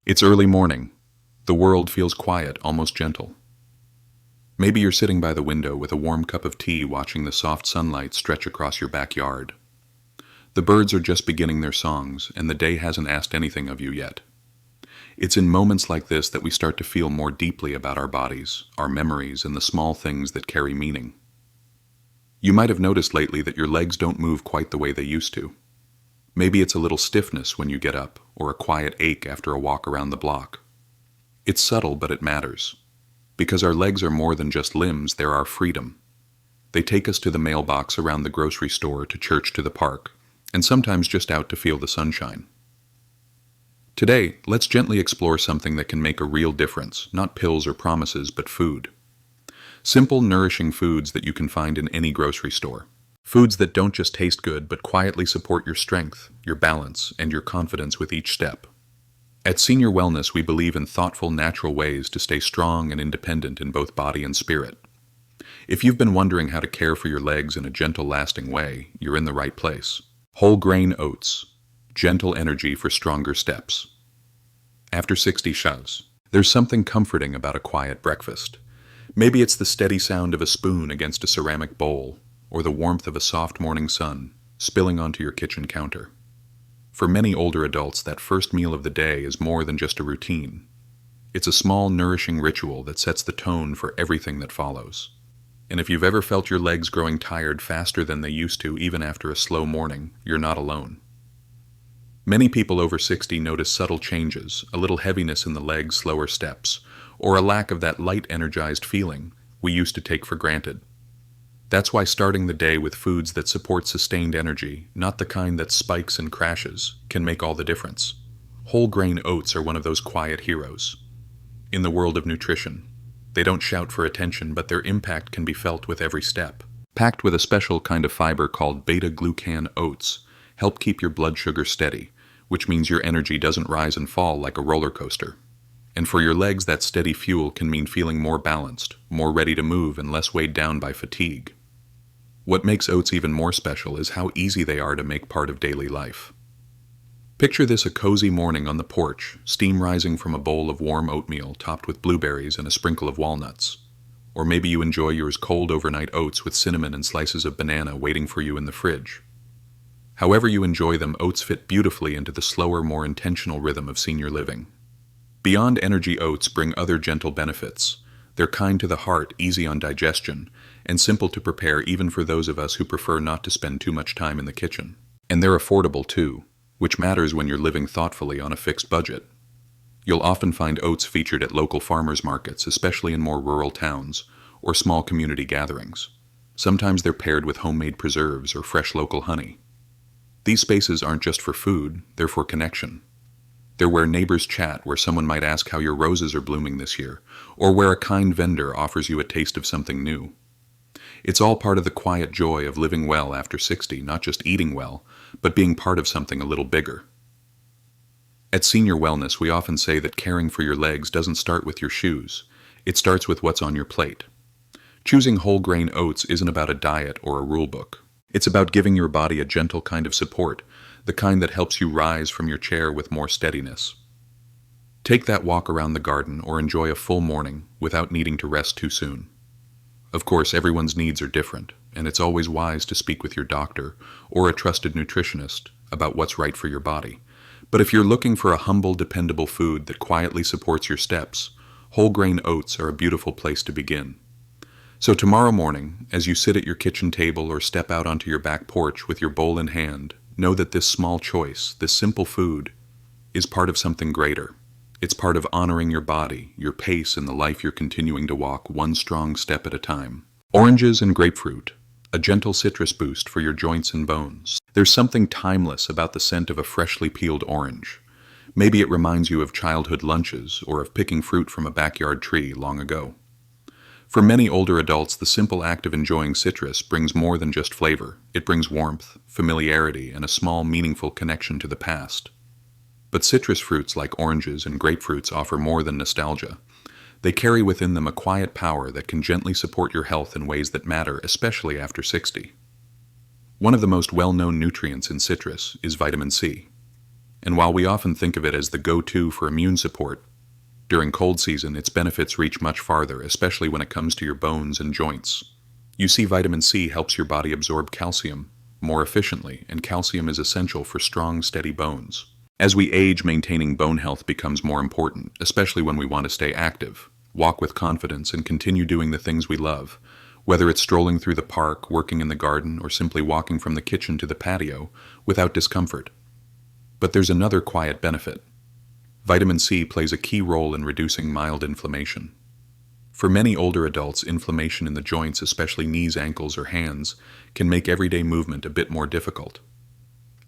It's early morning. The world feels quiet, almost gentle. Maybe you're sitting by the window with a warm cup of tea watching the soft sunlight stretch across your backyard. The birds are just beginning their songs, and the day hasn't asked anything of you yet. It's in moments like this that we start to feel more deeply about our bodies, our memories, and the small things that carry meaning. You might have noticed lately that your legs don't move quite the way they used to. Maybe it's a little stiffness when you get up, or a quiet ache after a walk around the block. It's subtle, but it matters. Because our legs are more than just limbs, they're our freedom. They take us to the mailbox, around the grocery store, to church, to the park, and sometimes just out to feel the sunshine. Today, let's gently explore something that can make a real difference, not pills or promises, but food. Simple, nourishing foods that you can find in any grocery store. Foods that don't just taste good, but quietly support your strength, your balance, and your confidence with each step. At Senior Wellness, we believe in thoughtful, natural ways to stay strong and independent in both body and spirit. If you've been wondering how to care for your legs in a gentle, lasting way, you're in the right place. Whole grain oats. Gentle energy for stronger steps. After 60 shows, there's something comforting about a quiet breakfast. Maybe it's the steady sound of a spoon against a ceramic bowl, or the warmth of a soft morning sun spilling onto your kitchen counter. For many older adults, that first meal of the day is more than just a routine. It's a small, nourishing ritual that sets the tone for everything that follows. And if you've ever felt your legs growing tired faster than they used to, even after a slow morning, you're not alone. Many people over 60 notice subtle changes, a little heaviness in the legs, slower steps, or a lack of that light, energized feeling we used to take for granted. That's why starting the day with foods that support sustained energy, not the kind that spikes and crashes, can make all the difference. Whole grain oats are one of those quiet heroes. In the world of nutrition, they don't shout for attention, but their impact can be felt with every step. Packed with a special kind of fiber called beta-glucan, oats help keep your blood sugar steady, which means your energy doesn't rise and fall like a roller coaster. And for your legs, that steady fuel can mean feeling more balanced, more ready to move, and less weighed down by fatigue. What makes oats even more special is how easy they are to make part of daily life. Picture this: a cozy morning on the porch, steam rising from a bowl of warm oatmeal topped with blueberries and a sprinkle of walnuts. Or maybe you enjoy yours cold overnight oats with cinnamon and slices of banana waiting for you in the fridge. However you enjoy them, oats fit beautifully into the slower, more intentional rhythm of senior living. Beyond energy, oats bring other gentle benefits. They're kind to the heart, easy on digestion, and simple to prepare even for those of us who prefer not to spend too much time in the kitchen. And they're affordable too, which matters when you're living thoughtfully on a fixed budget. You'll often find oats featured at local farmers markets, especially in more rural towns or small community gatherings. Sometimes they're paired with homemade preserves or fresh local honey. These spaces aren't just for food, they're for connection. They're where neighbors chat, where someone might ask how your roses are blooming this year, or where a kind vendor offers you a taste of something new. It's all part of the quiet joy of living well after 60, not just eating well, but being part of something a little bigger. At Senior Wellness, we often say that caring for your legs doesn't start with your shoes. It starts with what's on your plate. Choosing whole grain oats isn't about a diet or a rule book. It's about giving your body a gentle kind of support, the kind that helps you rise from your chair with more steadiness. Take that walk around the garden or enjoy a full morning without needing to rest too soon. Of course, everyone's needs are different, and it's always wise to speak with your doctor or a trusted nutritionist about what's right for your body. But if you're looking for a humble, dependable food that quietly supports your steps, whole grain oats are a beautiful place to begin. So tomorrow morning, as you sit at your kitchen table or step out onto your back porch with your bowl in hand, know that this small choice, this simple food, is part of something greater. It's part of honoring your body, your pace, and the life you're continuing to walk one strong step at a time. Oranges and grapefruit, a gentle citrus boost for your joints and bones. There's something timeless about the scent of a freshly peeled orange. Maybe it reminds you of childhood lunches or of picking fruit from a backyard tree long ago. For many older adults, the simple act of enjoying citrus brings more than just flavor. It brings warmth, familiarity, and a small, meaningful connection to the past. But citrus fruits like oranges and grapefruits offer more than nostalgia. They carry within them a quiet power that can gently support your health in ways that matter, especially after 60. One of the most well-known nutrients in citrus is vitamin C. And while we often think of it as the go-to for immune support, during cold season its benefits reach much farther, especially when it comes to your bones and joints. You see, vitamin C helps your body absorb calcium more efficiently, and calcium is essential for strong, steady bones. As we age, maintaining bone health becomes more important, especially when we want to stay active, walk with confidence, and continue doing the things we love. Whether it's strolling through the park, working in the garden, or simply walking from the kitchen to the patio without discomfort. But there's another quiet benefit. Vitamin C plays a key role in reducing mild inflammation. For many older adults, inflammation in the joints, especially knees, ankles, or hands, can make everyday movement a bit more difficult.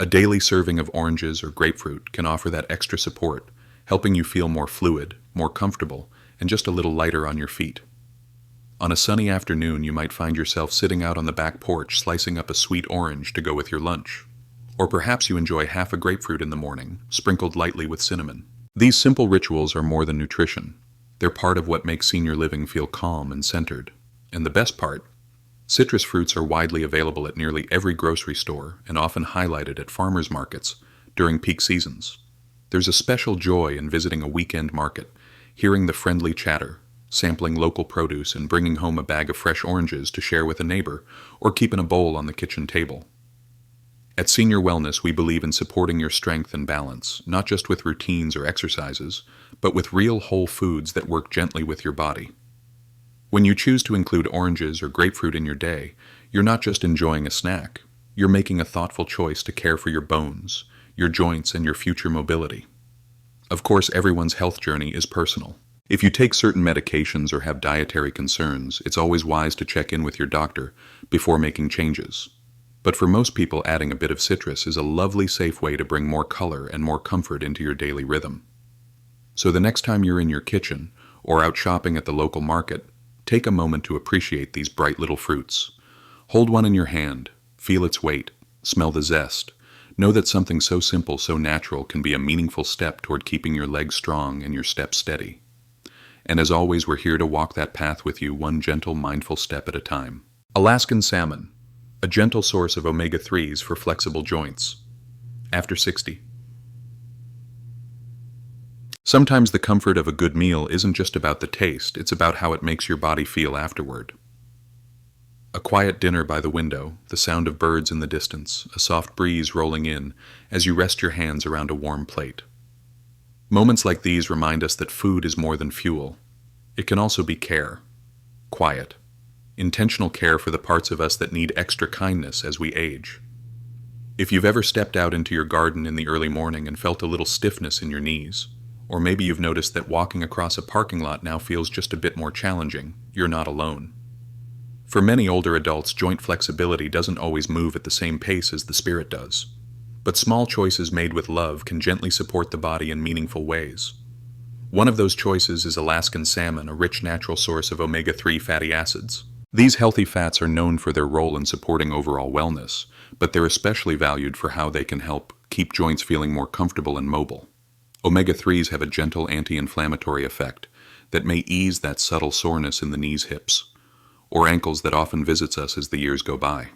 A daily serving of oranges or grapefruit can offer that extra support, helping you feel more fluid, more comfortable, and just a little lighter on your feet. On a sunny afternoon, you might find yourself sitting out on the back porch slicing up a sweet orange to go with your lunch. Or perhaps you enjoy half a grapefruit in the morning, sprinkled lightly with cinnamon. These simple rituals are more than nutrition. They're part of what makes senior living feel calm and centered. And the best part, citrus fruits are widely available at nearly every grocery store and often highlighted at farmers markets during peak seasons. There's a special joy in visiting a weekend market, hearing the friendly chatter, sampling local produce, and bringing home a bag of fresh oranges to share with a neighbor or keep in a bowl on the kitchen table. At Senior Wellness, we believe in supporting your strength and balance, not just with routines or exercises, but with real whole foods that work gently with your body. When you choose to include oranges or grapefruit in your day, you're not just enjoying a snack. You're making a thoughtful choice to care for your bones, your joints, and your future mobility. Of course, everyone's health journey is personal. If you take certain medications or have dietary concerns, it's always wise to check in with your doctor before making changes. But for most people, adding a bit of citrus is a lovely, safe way to bring more color and more comfort into your daily rhythm. So the next time you're in your kitchen or out shopping at the local market, take a moment to appreciate these bright little fruits. Hold one in your hand, feel its weight, smell the zest. Know that something so simple, so natural can be a meaningful step toward keeping your legs strong and your steps steady. And as always, we're here to walk that path with you, one gentle, mindful step at a time. Alaskan salmon, a gentle source of omega-3s for flexible joints. After 60. Sometimes the comfort of a good meal isn't just about the taste, it's about how it makes your body feel afterward. A quiet dinner by the window, the sound of birds in the distance, a soft breeze rolling in as you rest your hands around a warm plate. Moments like these remind us that food is more than fuel. It can also be care. Quiet. Intentional care for the parts of us that need extra kindness as we age. If you've ever stepped out into your garden in the early morning and felt a little stiffness in your knees, or maybe you've noticed that walking across a parking lot now feels just a bit more challenging, you're not alone. For many older adults, joint flexibility doesn't always move at the same pace as the spirit does. But small choices made with love can gently support the body in meaningful ways. One of those choices is Alaskan salmon, a rich natural source of omega-3 fatty acids. These healthy fats are known for their role in supporting overall wellness, but they're especially valued for how they can help keep joints feeling more comfortable and mobile. Omega-3s have a gentle anti-inflammatory effect that may ease that subtle soreness in the knees, hips, or ankles that often visits us as the years go by.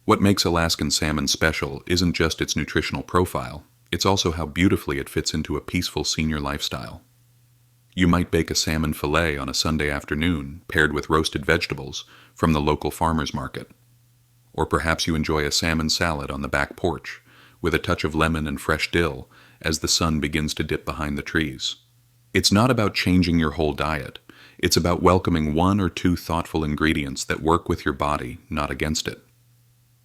What makes Alaskan salmon special isn't just its nutritional profile, it's also how beautifully it fits into a peaceful senior lifestyle. You might bake a salmon fillet on a Sunday afternoon, paired with roasted vegetables from the local farmer's market. Or perhaps you enjoy a salmon salad on the back porch, with a touch of lemon and fresh dill as the sun begins to dip behind the trees. It's not about changing your whole diet. It's about welcoming one or two thoughtful ingredients that work with your body, not against it.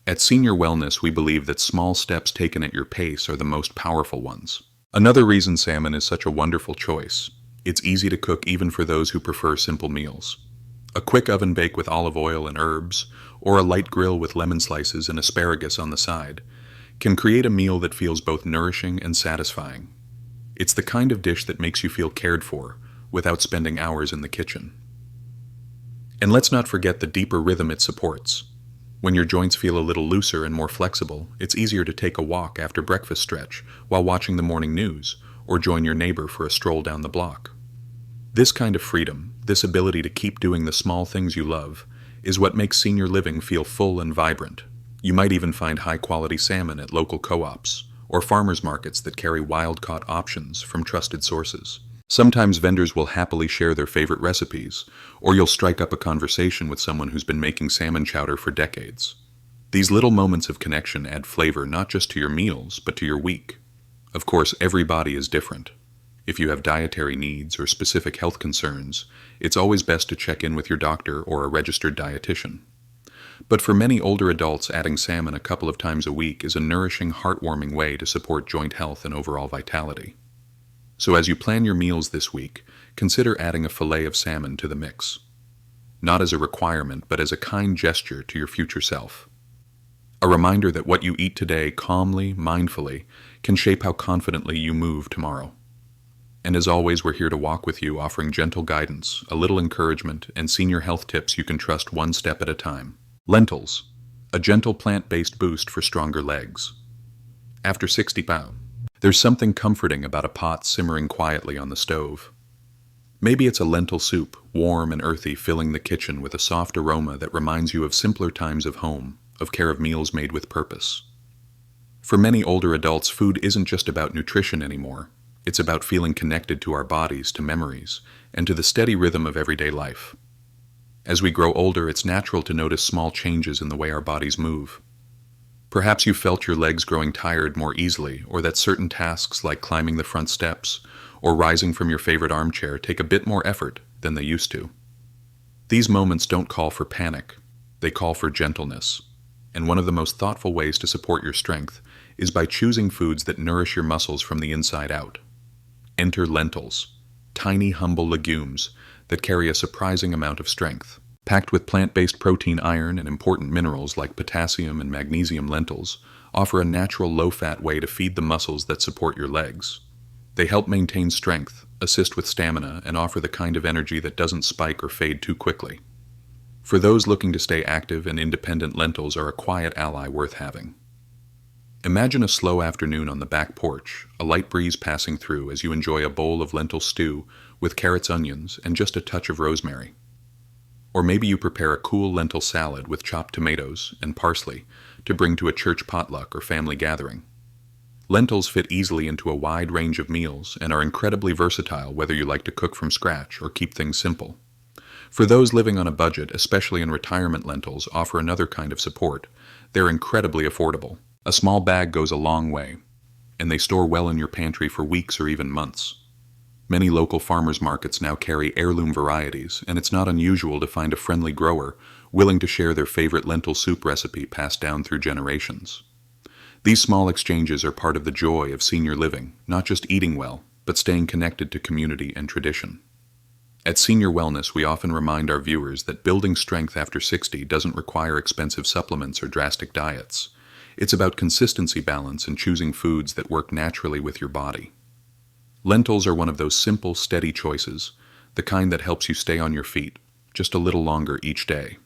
At Senior Wellness, we believe that small steps taken at your pace are the most powerful ones. Another reason salmon is such a wonderful choice. It's easy to cook even for those who prefer simple meals. A quick oven bake with olive oil and herbs, or a light grill with lemon slices and asparagus on the side, can create a meal that feels both nourishing and satisfying. It's the kind of dish that makes you feel cared for without spending hours in the kitchen. And let's not forget the deeper rhythm it supports. When your joints feel a little looser and more flexible, it's easier to take a walk after breakfast stretch while watching the morning news, or join your neighbor for a stroll down the block. This kind of freedom, this ability to keep doing the small things you love, is what makes senior living feel full and vibrant. You might even find high-quality salmon at local co-ops, or farmers markets that carry wild-caught options from trusted sources. Sometimes vendors will happily share their favorite recipes, or you'll strike up a conversation with someone who's been making salmon chowder for decades. These little moments of connection add flavor not just to your meals, but to your week. Of course, every body is different. If you have dietary needs or specific health concerns, it's always best to check in with your doctor or a registered dietitian. But for many older adults, adding salmon a couple of times a week is a nourishing, heartwarming way to support joint health and overall vitality. So as you plan your meals this week, consider adding a fillet of salmon to the mix. Not as a requirement, but as a kind gesture to your future self. A reminder that what you eat today calmly, mindfully, can shape how confidently you move tomorrow. And as always, we're here to walk with you, offering gentle guidance, a little encouragement, and senior health tips you can trust one step at a time. Lentils, a gentle plant-based boost for stronger legs. After 60 pounds, there's something comforting about a pot simmering quietly on the stove. Maybe it's a lentil soup, warm and earthy, filling the kitchen with a soft aroma that reminds you of simpler times of home, of care of meals made with purpose. For many older adults, food isn't just about nutrition anymore. It's about feeling connected to our bodies, to memories, and to the steady rhythm of everyday life. As we grow older, it's natural to notice small changes in the way our bodies move. Perhaps you felt your legs growing tired more easily, or that certain tasks like climbing the front steps or rising from your favorite armchair take a bit more effort than they used to. These moments don't call for panic, they call for gentleness. And one of the most thoughtful ways to support your strength is by choosing foods that nourish your muscles from the inside out. Enter lentils, tiny, humble legumes that carry a surprising amount of strength. Packed with plant-based protein, iron, and important minerals like potassium and magnesium, lentils offer a natural, low-fat way to feed the muscles that support your legs. They help maintain strength, assist with stamina, and offer the kind of energy that doesn't spike or fade too quickly. For those looking to stay active and independent, lentils are a quiet ally worth having. Imagine a slow afternoon on the back porch, a light breeze passing through as you enjoy a bowl of lentil stew with carrots, onions, and just a touch of rosemary. Or maybe you prepare a cool lentil salad with chopped tomatoes and parsley to bring to a church potluck or family gathering. Lentils fit easily into a wide range of meals and are incredibly versatile, whether you like to cook from scratch or keep things simple. For those living on a budget, especially in retirement, lentils offer another kind of support. They're incredibly affordable. A small bag goes a long way, and they store well in your pantry for weeks or even months. Many local farmers markets now carry heirloom varieties, and it's not unusual to find a friendly grower willing to share their favorite lentil soup recipe passed down through generations. These small exchanges are part of the joy of senior living, not just eating well, but staying connected to community and tradition. At Senior Wellness, we often remind our viewers that building strength after 60 doesn't require expensive supplements or drastic diets. It's about consistency, balance, and choosing foods that work naturally with your body. Lentils are one of those simple, steady choices, the kind that helps you stay on your feet just a little longer each day.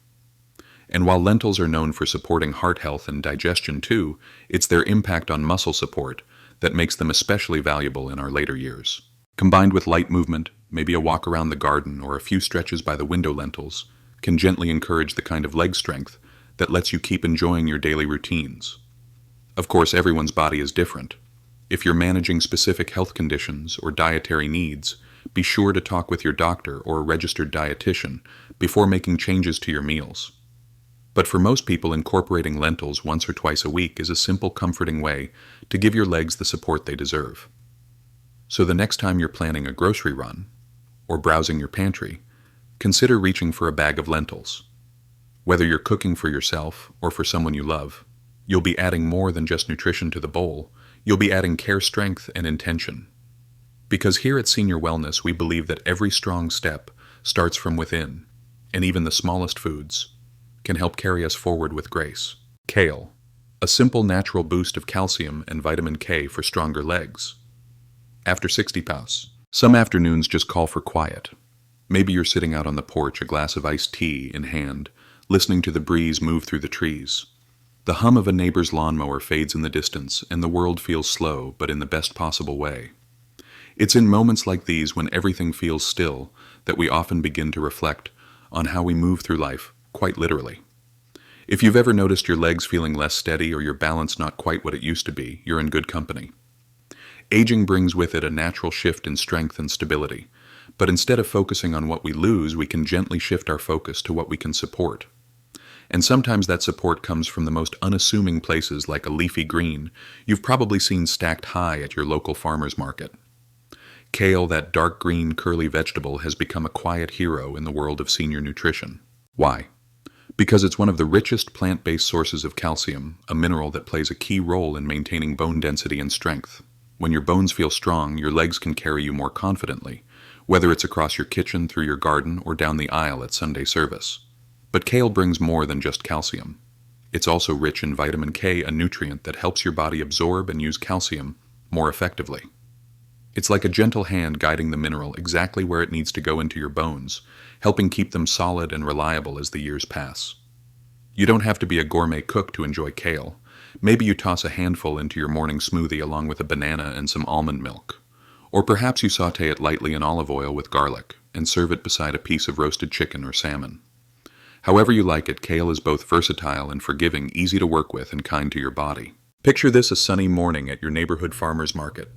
And while lentils are known for supporting heart health and digestion too, it's their impact on muscle support that makes them especially valuable in our later years. Combined with light movement, maybe a walk around the garden or a few stretches by the window, lentils can gently encourage the kind of leg strength that lets you keep enjoying your daily routines. Of course, everyone's body is different. If you're managing specific health conditions or dietary needs, be sure to talk with your doctor or a registered dietitian before making changes to your meals. But for most people, incorporating lentils once or twice a week is a simple, comforting way to give your legs the support they deserve. So the next time you're planning a grocery run or browsing your pantry, consider reaching for a bag of lentils. Whether you're cooking for yourself or for someone you love, you'll be adding more than just nutrition to the bowl. You'll be adding care, strength, and intention. Because here at Senior Wellness, we believe that every strong step starts from within, and even the smallest foods can help carry us forward with grace. Kale, a simple natural boost of calcium and vitamin K for stronger legs. After 60 pounds, some afternoons just call for quiet. Maybe you're sitting out on the porch, a glass of iced tea in hand, listening to the breeze move through the trees. The hum of a neighbor's lawnmower fades in the distance, and the world feels slow, but in the best possible way. It's in moments like these, when everything feels still, that we often begin to reflect on how we move through life, quite literally. If you've ever noticed your legs feeling less steady or your balance not quite what it used to be, you're in good company. Aging brings with it a natural shift in strength and stability, but instead of focusing on what we lose, we can gently shift our focus to what we can support. And sometimes that support comes from the most unassuming places like a leafy green you've probably seen stacked high at your local farmer's market. Kale, that dark green curly vegetable, has become a quiet hero in the world of senior nutrition. Why? Because it's one of the richest plant-based sources of calcium, a mineral that plays a key role in maintaining bone density and strength. When your bones feel strong, your legs can carry you more confidently, whether it's across your kitchen, through your garden, or down the aisle at Sunday service. But kale brings more than just calcium. It's also rich in vitamin K, a nutrient that helps your body absorb and use calcium more effectively. It's like a gentle hand guiding the mineral exactly where it needs to go into your bones, helping keep them solid and reliable as the years pass. You don't have to be a gourmet cook to enjoy kale. Maybe you toss a handful into your morning smoothie along with a banana and some almond milk. Or perhaps you saute it lightly in olive oil with garlic and serve it beside a piece of roasted chicken or salmon. However you like it, kale is both versatile and forgiving, easy to work with, and kind to your body. Picture this: a sunny morning at your neighborhood farmer's market.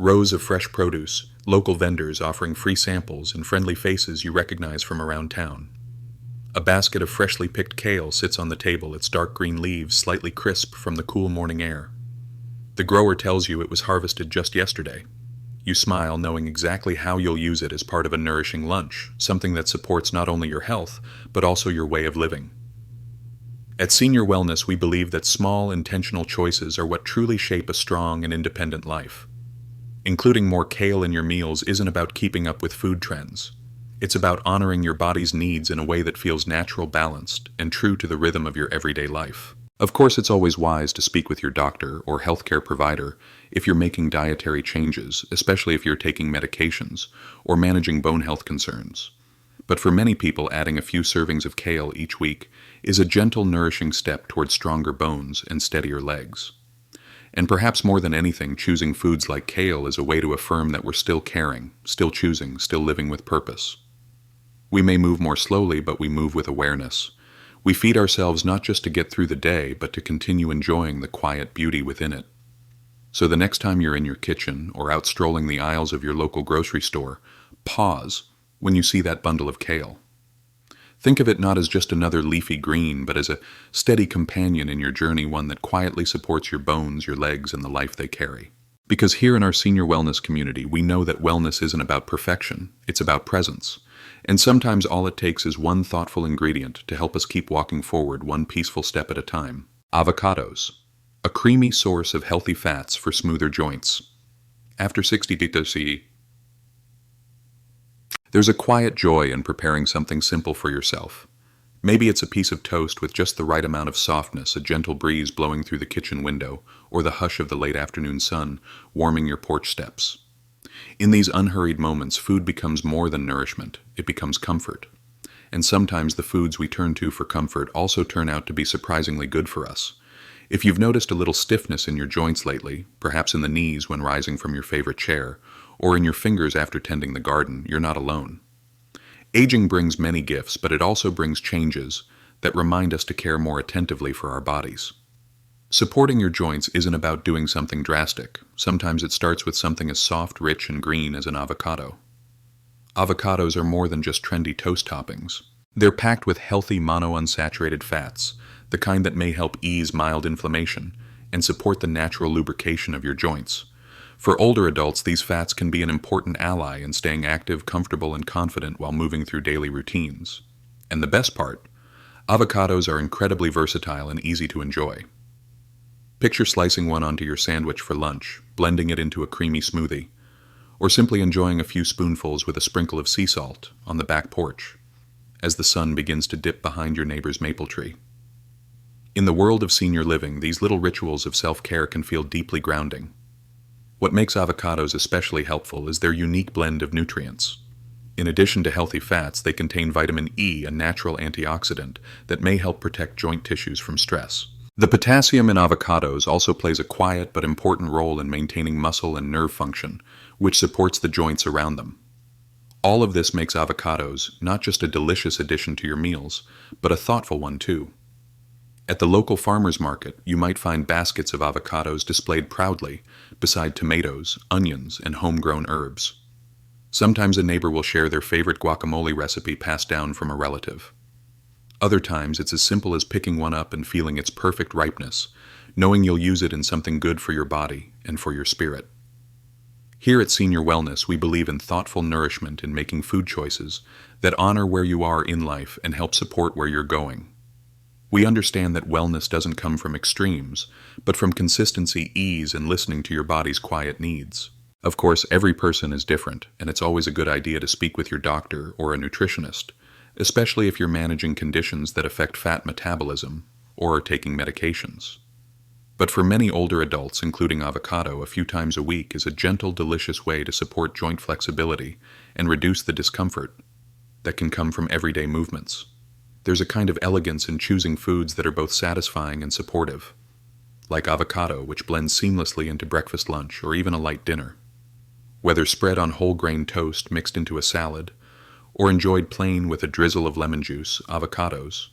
Rows of fresh produce, local vendors offering free samples, and friendly faces you recognize from around town. A basket of freshly picked kale sits on the table, its dark green leaves slightly crisp from the cool morning air. The grower tells you it was harvested just yesterday. You smile, knowing exactly how you'll use it as part of a nourishing lunch, something that supports not only your health, but also your way of living. At Senior Wellness, we believe that small, intentional choices are what truly shape a strong and independent life. Including more kale in your meals isn't about keeping up with food trends. It's about honoring your body's needs in a way that feels natural, balanced, and true to the rhythm of your everyday life. Of course, it's always wise to speak with your doctor or healthcare provider if you're making dietary changes, especially if you're taking medications or managing bone health concerns. But for many people, adding a few servings of kale each week is a gentle, nourishing step towards stronger bones and steadier legs. And perhaps more than anything, choosing foods like kale is a way to affirm that we're still caring, still choosing, still living with purpose. We may move more slowly, but we move with awareness. We feed ourselves not just to get through the day, but to continue enjoying the quiet beauty within it. So the next time you're in your kitchen or out strolling the aisles of your local grocery store, pause when you see that bundle of kale. Think of it not as just another leafy green, but as a steady companion in your journey, one that quietly supports your bones, your legs, and the life they carry. Because here in our senior wellness community, we know that wellness isn't about perfection, it's about presence. And sometimes all it takes is one thoughtful ingredient to help us keep walking forward one peaceful step at a time. Avocados, a creamy source of healthy fats for smoother joints. After 60 detosi, there's a quiet joy in preparing something simple for yourself. Maybe it's a piece of toast with just the right amount of softness, a gentle breeze blowing through the kitchen window, or the hush of the late afternoon sun warming your porch steps. In these unhurried moments, food becomes more than nourishment, it becomes comfort. And sometimes the foods we turn to for comfort also turn out to be surprisingly good for us. If you've noticed a little stiffness in your joints lately, perhaps in the knees when rising from your favorite chair, or in your fingers after tending the garden, you're not alone. Aging brings many gifts, but it also brings changes that remind us to care more attentively for our bodies. Supporting your joints isn't about doing something drastic. Sometimes it starts with something as soft, rich, and green as an avocado. Avocados are more than just trendy toast toppings. They're packed with healthy monounsaturated fats, the kind that may help ease mild inflammation and support the natural lubrication of your joints. For older adults, these fats can be an important ally in staying active, comfortable, and confident while moving through daily routines. And the best part, avocados are incredibly versatile and easy to enjoy. Picture slicing one onto your sandwich for lunch, blending it into a creamy smoothie, or simply enjoying a few spoonfuls with a sprinkle of sea salt on the back porch as the sun begins to dip behind your neighbor's maple tree. In the world of senior living, these little rituals of self-care can feel deeply grounding. What makes avocados especially helpful is their unique blend of nutrients. In addition to healthy fats, they contain vitamin E, a natural antioxidant that may help protect joint tissues from stress. The potassium in avocados also plays a quiet but important role in maintaining muscle and nerve function, which supports the joints around them. All of this makes avocados not just a delicious addition to your meals, but a thoughtful one too. At the local farmer's market, you might find baskets of avocados displayed proudly beside tomatoes, onions, and homegrown herbs. Sometimes a neighbor will share their favorite guacamole recipe passed down from a relative. Other times it's as simple as picking one up and feeling its perfect ripeness, knowing you'll use it in something good for your body and for your spirit. Here at Senior Wellness, we believe in thoughtful nourishment in making food choices that honor where you are in life and help support where you're going. We understand that wellness doesn't come from extremes, but from consistency, ease, and listening to your body's quiet needs. Of course, every person is different, and it's always a good idea to speak with your doctor or a nutritionist, especially if you're managing conditions that affect fat metabolism or are taking medications. But for many older adults, including avocado, a few times a week is a gentle, delicious way to support joint flexibility and reduce the discomfort that can come from everyday movements. There's a kind of elegance in choosing foods that are both satisfying and supportive, like avocado, which blends seamlessly into breakfast, lunch, or even a light dinner. Whether spread on whole grain toast mixed into a salad, or enjoyed plain with a drizzle of lemon juice, avocados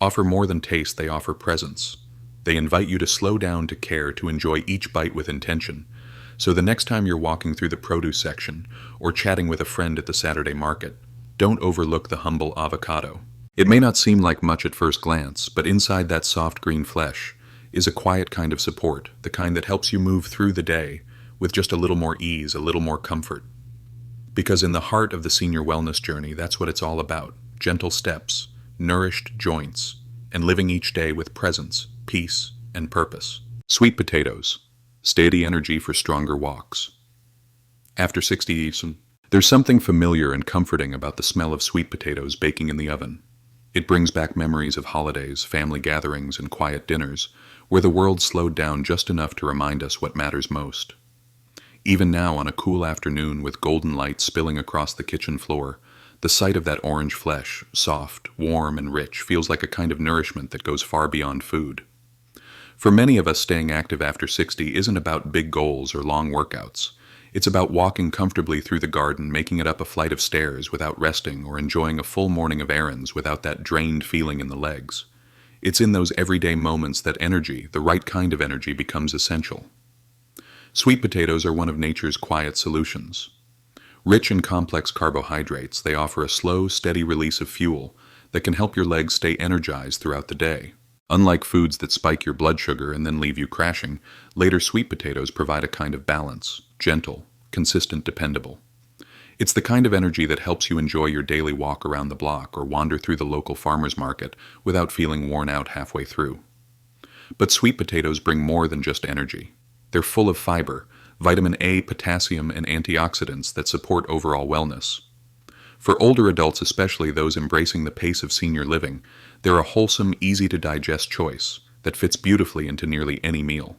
offer more than taste, they offer presence. They invite you to slow down, to care, to enjoy each bite with intention. So the next time you're walking through the produce section or chatting with a friend at the Saturday market, don't overlook the humble avocado. It may not seem like much at first glance, but inside that soft green flesh is a quiet kind of support, the kind that helps you move through the day with just a little more ease, a little more comfort. Because in the heart of the senior wellness journey, that's what it's all about: gentle steps, nourished joints, and living each day with presence, peace, and purpose. Sweet potatoes, steady energy for stronger walks. After 60, there's something familiar and comforting about the smell of sweet potatoes baking in the oven. It brings back memories of holidays, family gatherings, and quiet dinners, where the world slowed down just enough to remind us what matters most. Even now, on a cool afternoon with golden light spilling across the kitchen floor, the sight of that orange flesh, soft, warm, and rich, feels like a kind of nourishment that goes far beyond food. For many of us, staying active after 60 isn't about big goals or long workouts. It's about walking comfortably through the garden, making it up a flight of stairs without resting, or enjoying a full morning of errands without that drained feeling in the legs. It's in those everyday moments that energy, the right kind of energy, becomes essential. Sweet potatoes are one of nature's quiet solutions. Rich in complex carbohydrates, they offer a slow, steady release of fuel that can help your legs stay energized throughout the day. Unlike foods that spike your blood sugar and then leave you crashing, later sweet potatoes provide a kind of balance, gentle, consistent, dependable. It's the kind of energy that helps you enjoy your daily walk around the block or wander through the local farmer's market without feeling worn out halfway through. But sweet potatoes bring more than just energy. They're full of fiber, vitamin A, potassium, and antioxidants that support overall wellness. For older adults, especially those embracing the pace of senior living, they're a wholesome, easy-to-digest choice that fits beautifully into nearly any meal.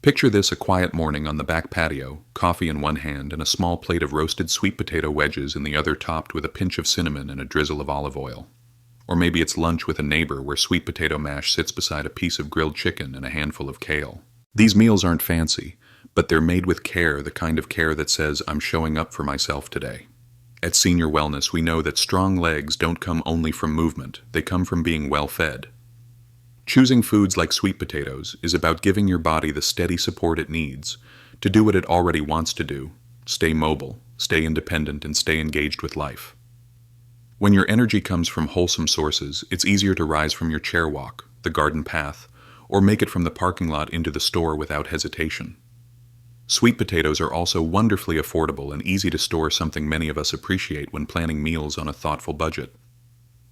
Picture this: a quiet morning on the back patio, coffee in one hand and a small plate of roasted sweet potato wedges in the other, topped with a pinch of cinnamon and a drizzle of olive oil. Or maybe it's lunch with a neighbor, where sweet potato mash sits beside a piece of grilled chicken and a handful of kale. These meals aren't fancy, but they're made with care, the kind of care that says, I'm showing up for myself today. At Senior Wellness, we know that strong legs don't come only from movement, they come from being well fed. Choosing foods like sweet potatoes is about giving your body the steady support it needs to do what it already wants to do: stay mobile, stay independent, and stay engaged with life. When your energy comes from wholesome sources, it's easier to rise from your chair walk, the garden path, or make it from the parking lot into the store without hesitation. Sweet potatoes are also wonderfully affordable and easy to store, something many of us appreciate when planning meals on a thoughtful budget.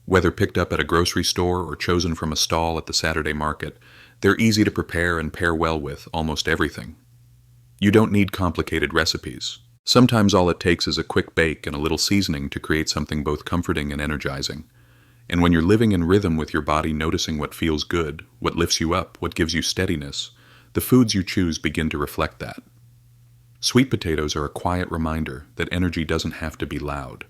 Whether picked up at a grocery store or chosen from a stall at the Saturday market, they're easy to prepare and pair well with almost everything. You don't need complicated recipes. Sometimes all it takes is a quick bake and a little seasoning to create something both comforting and energizing. And when you're living in rhythm with your body, noticing what feels good, what lifts you up, what gives you steadiness, the foods you choose begin to reflect that. Sweet potatoes are a quiet reminder that energy doesn't have to be loud.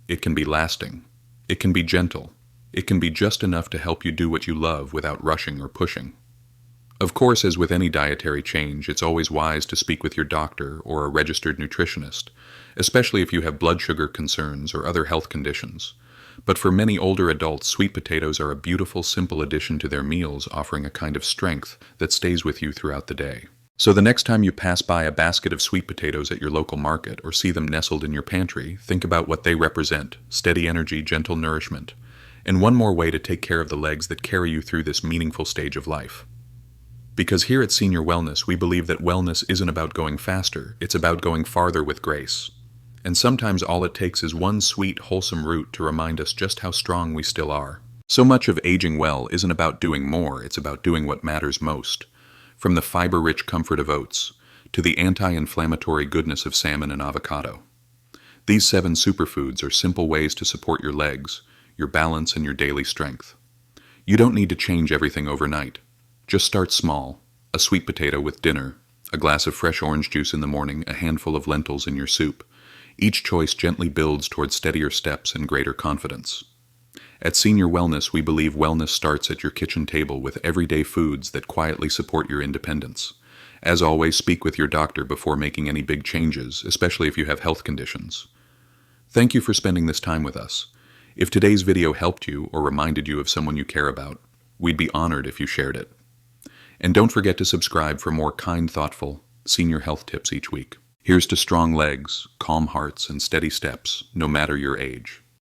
It can be lasting. It can be gentle. It can be just enough to help you do what you love without rushing or pushing. Of course, as with any dietary change, it's always wise to speak with your doctor or a registered nutritionist, especially if you have blood sugar concerns or other health conditions. But for many older adults, sweet potatoes are a beautiful, simple addition to their meals, offering a kind of strength that stays with you throughout the day. So the next time you pass by a basket of sweet potatoes at your local market or see them nestled in your pantry, think about what they represent: steady energy, gentle nourishment, and one more way to take care of the legs that carry you through this meaningful stage of life. Because here at Senior Wellness, we believe that wellness isn't about going faster, it's about going farther with grace. And sometimes all it takes is one sweet, wholesome root to remind us just how strong we still are. So much of aging well isn't about doing more, it's about doing what matters most. From the fiber-rich comfort of oats to the anti-inflammatory goodness of salmon and avocado. These 7 superfoods are simple ways to support your legs, your balance, and your daily strength. You don't need to change everything overnight. Just start small: a sweet potato with dinner, a glass of fresh orange juice in the morning, a handful of lentils in your soup. Each choice gently builds towards steadier steps and greater confidence. At Senior Wellness, we believe wellness starts at your kitchen table with everyday foods that quietly support your independence. As always, speak with your doctor before making any big changes, especially if you have health conditions. Thank you for spending this time with us. If today's video helped you or reminded you of someone you care about, we'd be honored if you shared it. And don't forget to subscribe for more kind, thoughtful senior health tips each week. Here's to strong legs, calm hearts, and steady steps, no matter your age.